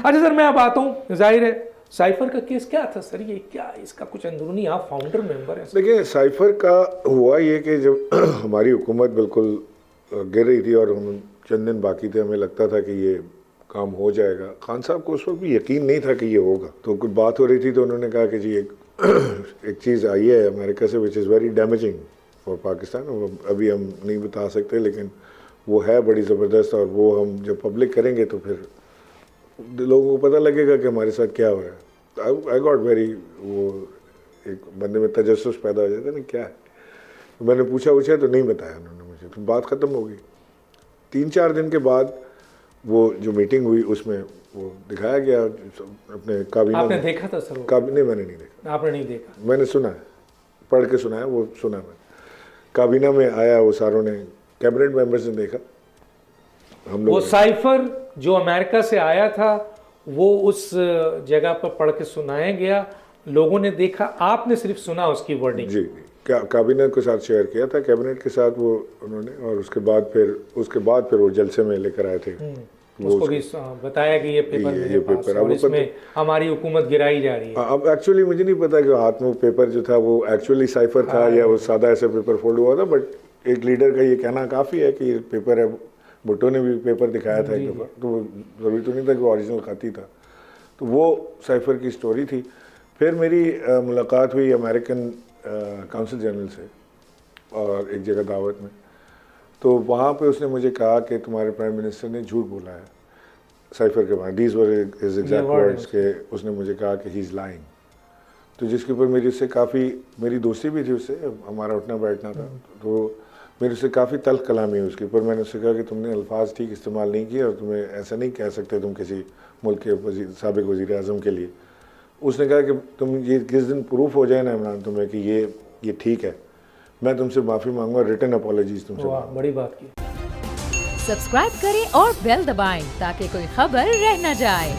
اچھا سر میں اب آتا ہوں, ظاہر ہے سائفر کا کیس کیا تھا سر, یہ کیا اس کا کچھ اندرونی, آپ فاؤنڈر ممبر ہیں. دیکھیں سائفر کا ہوا یہ کہ جب ہماری حکومت بالکل گر رہی تھی اور ہم چند دن باقی تھے, ہمیں لگتا تھا کہ یہ کام ہو جائے گا. خان صاحب کو اس وقت بھی یقین نہیں تھا کہ یہ ہوگا, تو کچھ بات ہو رہی تھی تو انہوں نے کہا کہ جی ایک چیز آئی ہے امریکہ سے which is very damaging for Pakistan, ابھی ہم نہیں بتا سکتے لیکن وہ ہے بڑی زبردست, اور وہ ہم جب پبلک کریں گے تو پھر لوگوں کو پتہ لگے گا کہ ہمارے ساتھ کیا ہو رہا ہے. آئی گاٹ ویری, وہ ایک بندے میں تجسس پیدا ہو جاتا ہے نا کیا ہے. میں نے پوچھا تو نہیں بتایا انہوں نے مجھے, تو بات ختم ہو گئی. 3-4 دن کے بعد وہ جو میٹنگ ہوئی اس میں وہ دکھایا گیا اپنے کابینہ. آپ نے دیکھا تھا سر؟ کابینہ میں نے نہیں دیکھا. آپ نے نہیں دیکھا؟ میں نے سنا ہے, پڑھ کے سنا ہے, وہ سنا میں. کابینہ میں آیا, وہ ساروں نے کیبنٹ ممبرز نے دیکھا. ہم لوگ وہ سائفر جو امریکہ سے آیا تھا وہ اس جگہ پر پڑھ کے سنایا گیا, لوگوں نے دیکھا, آپ نے صرف سنا اس کی ورڈنگ؟ جی کابینہ کے ساتھ شیئر کیا تھا, کیبنٹ کے ساتھ وہ انہوں نے, اور اس کے بعد پھر وہ جلسے میں لے کر آئے تھے. اس کو بھی بتایا کہ یہ پیپر میرے پاس ہے اور اس میں ہماری حکومت گرائی جا رہی ہے. اب ایکچولی مجھے نہیں پتا کہ ہاتھ میں وہ پیپر جو تھا وہ ایکچولی سائفر تھا یا وہ سادہ ایسے پیپر فولڈ ہوا تھا, بٹ ایک لیڈر کا یہ کہنا کافی ہے کہ یہ پیپر ہے. بھٹو نے بھی پیپر دکھایا تھا ایک دفعہ, تو ضروری تو نہیں تھا کہ وہ اوریجنل خطی تھا. تو وہ سائفر کی سٹوری تھی. پھر میری ملاقات ہوئی امریکن کونسل جنرل سے اور ایک جگہ دعوت میں, تو وہاں پہ اس نے مجھے کہا کہ تمہارے پرائم منسٹر نے جھوٹ بولا ہے سائفر کے بارے. These were his exact words, کہ اس نے مجھے کہا کہ ہی از لائنگ. تو جس کے اوپر میری اس سے کافی, میری دوستی بھی تھی اس سے, ہمارا اٹھنا بیٹھنا تھا, تو میرے سے کافی تلخ کلامی ہوئی اس کے اوپر. میں نے اس سے کہا کہ تم نے الفاظ ٹھیک استعمال نہیں کیے اور تمہیں ایسا نہیں کہہ سکتے تم کسی ملک کے سابق وزیر اعظم کے لیے. اس نے کہا کہ تم یہ کس دن پروف ہو جائے نا عمران تمہیں کہ یہ ٹھیک ہے, میں تم سے معافی مانگوں گا, ریٹن اپالوجیز تم سے. بڑی بات کی. سبسکرائب کریں اور بیل دبائیں تاکہ کوئی خبر رہ نہ جائے.